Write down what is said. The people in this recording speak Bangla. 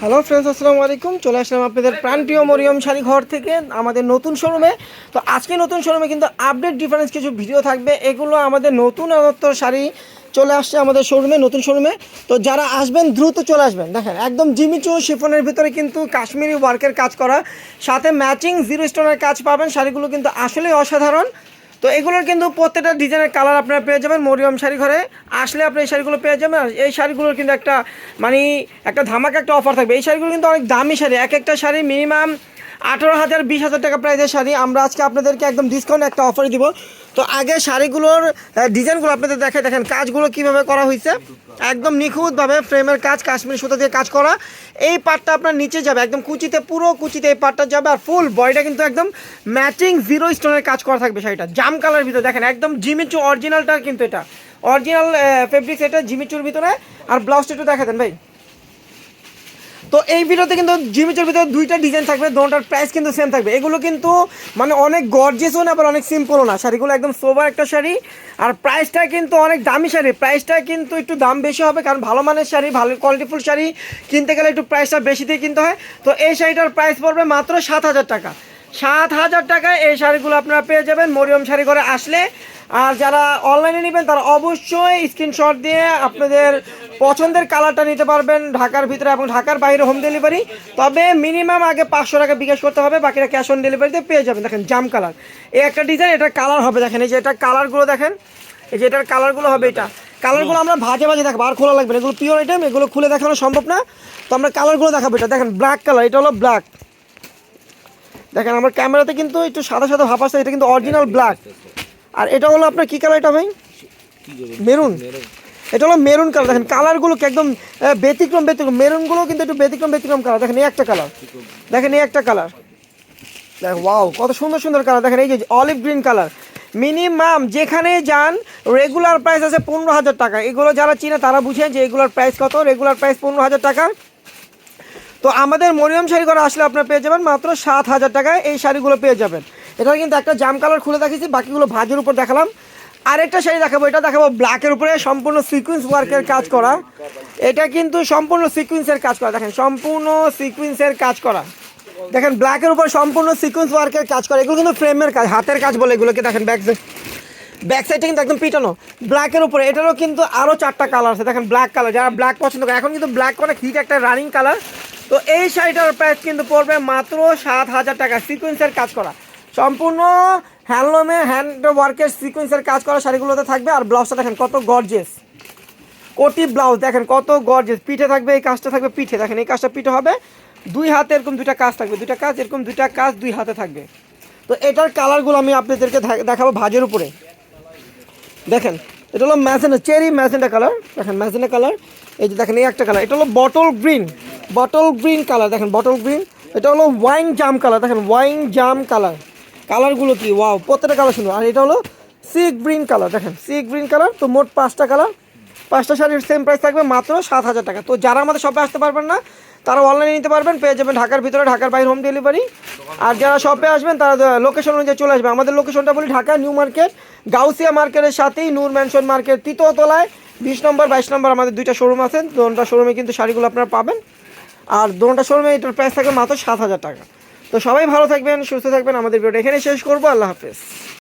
হ্যালো ফ্রেন্ডস, আসসালামু আলাইকুম। চলে আসলাম আপনাদের প্রাণপ্রিয় মরিয়ম শাড়ি ঘর থেকে আমাদের নতুন শোরুমে। তো আজকে নতুন শোরুমে কিন্তু আপডেট ডিফারেন্স কিছু ভিডিও থাকবে। এগুলো আমাদের নতুন শাড়ি চলে আসছে আমাদের শোরুমে, নতুন শোরুমে। তো যারা আসবেন দ্রুত চলে আসবেন। দেখেন একদম জিমিচু শিফনের ভিতরে কিন্তু কাশ্মীরি ওয়ার্কের কাজ করা, সাথে ম্যাচিং জিরো স্টোনের কাজ পাবেন। শাড়িগুলো কিন্তু আসলেই অসাধারণ। তো এগুলোর কিন্তু প্রত্যেকটা ডিজাইনের কালার আপনারা পেয়ে যাবেন মরিয়ম শাড়ি ঘরে আসলে। আপনি এই শাড়িগুলো পেয়ে যাবেন। আর এই শাড়িগুলোর কিন্তু একটা ধামাকা একটা অফার থাকবে। এই শাড়িগুলো কিন্তু অনেক দামি শাড়ি, এক একটা শাড়ি মিনিমাম 18,000 20,000 টাকা প্রাইসের শাড়ি। আমরা আজকে আপনাদেরকে একদম ডিসকাউন্ট একটা অফার দিব। তো আগে শাড়িগুলোর ডিজাইনগুলো আপনাদের দেখেন কাজগুলো কীভাবে করা হয়েছে, একদম নিখুঁতভাবে ফ্রেমের কাজ, কাশ্মীরি সুতা দিয়ে কাজ করা। এই পাটটা আপনার নিচে যাবে একদম কুচিতে, পুরো কুচিতে এই পাটটা যাবে। আর ফুল বডিটা কিন্তু একদম ম্যাচিং জিরো স্টোনের কাজ করা থাকবে। শাড়িটা জাম কালার ভিতরে দেখেন একদম জিমিচু অরিজিনালটা, কিন্তু এটা অরিজিনাল ফেব্রিক্স, এটা জিমিচুর ভিতরে। আর ব্লাউজটা একটু দেখা দেন ভাই। তো এই ভিডিওতে কিন্তু জিমিচুর ভিতরে দুইটা ডিজাইন থাকবে, দুটোটার প্রাইস কিন্তু সেম থাকবে। এগুলো কিন্তু অনেক গর্জিয়াসও না, আবার অনেক সিম্পলও না। শাড়িগুলো একদম সোবার একটা শাড়ি। আর প্রাইসটা কিন্তু অনেক দামি শাড়ি, প্রাইসটা কিন্তু একটু দাম বেশি হবে, কারণ ভালো মানের শাড়ি, ভালো কোয়ালিটিফুল শাড়ি কিনতে গেলে একটু প্রাইসটা বেশি দিয়ে কিনতে হয়। তো এই শাড়িটার প্রাইস পড়বে মাত্র 7,000 টাকা। 7,000 টাকায় এই শাড়িগুলো আপনারা পেয়ে যাবেন মরিয়ম শাড়ি ঘরে আসলে। আর যারা অনলাইনে নেবেন তারা অবশ্যই স্ক্রিনশট দিয়ে আপনাদের পছন্দের কালারটা নিতে পারবেন ঢাকার ভিতরে এবং ঢাকার বাইরে হোম ডেলিভারি। তবে মিনিমাম আগে 500 টাকা বিকাশ করতে হবে, বাকিটা ক্যাশ অন ডেলিভারিতে পেয়ে যাবেন। দেখেন জাম কালার, এই একটা ডিজাইন, এটার কালার হবে দেখেন, এই যে এটার কালারগুলো দেখেন, এই যে এটার কালারগুলো হবে। এটা কালারগুলো আমরা ভাজে ভাজে দেখাবো, আর খোলা লাগবে না, এগুলো পিওর আইটেম, এগুলো খুলে দেখানো সম্ভব না। তো আমরা কালারগুলো দেখাবো। এটা দেখেন ব্ল্যাক কালার, এটা হলো ব্ল্যাক। দেখেন আমার ক্যামেরাতে কিন্তু একটু সাদা সাদা ভাব আসছে, এটা কিন্তু অরিজিনাল ব্ল্যাক। আর এটা হলো আপনার কী কালার এটা ভাই? মেরুন। এটা হলো মেরুন কালার। দেখেন কালারগুলো কি একদম ব্যতিক্রম ব্যতিক্রম, মেরুনগুলো কিন্তু একটু ব্যতিক্রম কালার। দেখেন এই একটা কালার, দেখেন এই একটা কালার, দেখ ওয়াও কত সুন্দর সুন্দর কালার। দেখেন এই যে অলিভ গ্রিন কালার। মিনিমাম যেখানে যান রেগুলার প্রাইস আছে 15,000 টাকা। এগুলো যারা চিনে তারা বুঝে যে এগুলোর প্রাইস কত। রেগুলার প্রাইস 15,000 টাকা। তো আমাদের মরিয়ম শাড়ি ঘরে আসলে আপনারা পেয়ে যাবেন মাত্র 7,000 টাকায় এই শাড়িগুলো পেয়ে যাবেন। এটা কিন্তু একটা জাম কালার খুলে দেখিয়েছি, বাকিগুলো ভাজের উপর দেখালাম। আরেকটা শাড়ি দেখাবো, এটা দেখাবো ব্ল্যাকের উপরে সম্পূর্ণ সিকোয়েন্স ওয়ার্কের কাজ করা। এটা কিন্তু সম্পূর্ণ সিকোয়েন্সের কাজ করা, দেখেন সম্পূর্ণ সিকোয়েন্সের কাজ করা। দেখেন ব্ল্যাকের উপর সম্পূর্ণ সিকোয়েন্স ওয়ার্কের কাজ করা। এগুলো কিন্তু ফ্রেমের কাজ, হাতের কাজ বলে এগুলোকে। দেখেন ব্যাক সাইডটা কিন্তু একদম পিটানো ব্ল্যাকের উপরে। এটারও কিন্তু আরও 4টা কালার আছে। দেখেন ব্ল্যাক কালার, যারা ব্ল্যাক পছন্দ করে, এখন কিন্তু ব্ল্যাক অনেক হিট একটা রানিং কালার। তো এই শাড়িটার প্রাইস কিন্তু পড়বে মাত্র 7,000 টাকা। সিকোয়েন্সের কাজ করা, সম্পূর্ণ হ্যান্ডলুমে হ্যান্ড ওয়ার্কের সিকোয়েন্সের কাজ করা শাড়িগুলোতে থাকবে। আর ব্লাউজটা দেখেন কত গর্জিয়াস, কোটি ব্লাউজ দেখেন কত গর্জিয়াস। পিঠে থাকবে, এই কাজটা থাকবে পিঠে, দেখেন এই কাজটা পিঠে হবে। দুই হাতে এরকম দুইটা কাজ থাকবে, দুইটা কাজ এরকম, দুইটা কাজ দুই হাতে থাকবে। তো এটার কালারগুলো আমি আপনাদেরকে দেখাবো ভাজের উপরে। দেখেন এটা হলো ম্যাজেন্ডা, চেরি ম্যাজেন্ডা কালার। দেখেন ম্যাজেন্ডা কালার, এই যে দেখেন এই একটা কালার। এটা হলো বটল গ্রিন কালার। দেখেন বটল গ্রিন। এটা হলো ওয়াইন জাম কালার। দেখেন ওয়াইন জাম কালার, কালারগুলো কি ওয়াও, প্রত্যেকটা কালার সুন্দর। আর এটা হলো সি গ্রিন কালার। দেখেন সি গ্রিন কালার। তো মোট 5টা কালার, 5টা শাড়ির সেম প্রাইস থাকবে মাত্র 7,000 টাকা। তো যারা আমাদের শপে আসতে পারবেন না তারা অনলাইনে নিতে পারবেন, পেয়ে যাবেন ঢাকার ভিতরে, ঢাকার বাইরে হোম ডেলিভারি। আর যারা শপে আসবেন তারা লোকেশন অনুযায়ী চলে আসবে। আমাদের লোকেশনটা বলি ঢাকা নিউ মার্কেট, গাউসিয়া মার্কেটের সাথেই নূর ম্যানশন মার্কেট 3য় তলায় 20 নম্বর 22 নম্বর আমাদের দুইটা শোরুম আছে। দুটো শোরুমে কিন্তু শাড়িগুলো আপনারা পাবেন। আর দুটো শোরুমে এটার প্রাইস থাকবে মাত্র 7,000 টাকা। তো সবাই ভালো থাকবেন, সুস্থ থাকবেন। আমাদের ভিডিওটা এখানে শেষ করবো। আল্লাহ হাফেজ।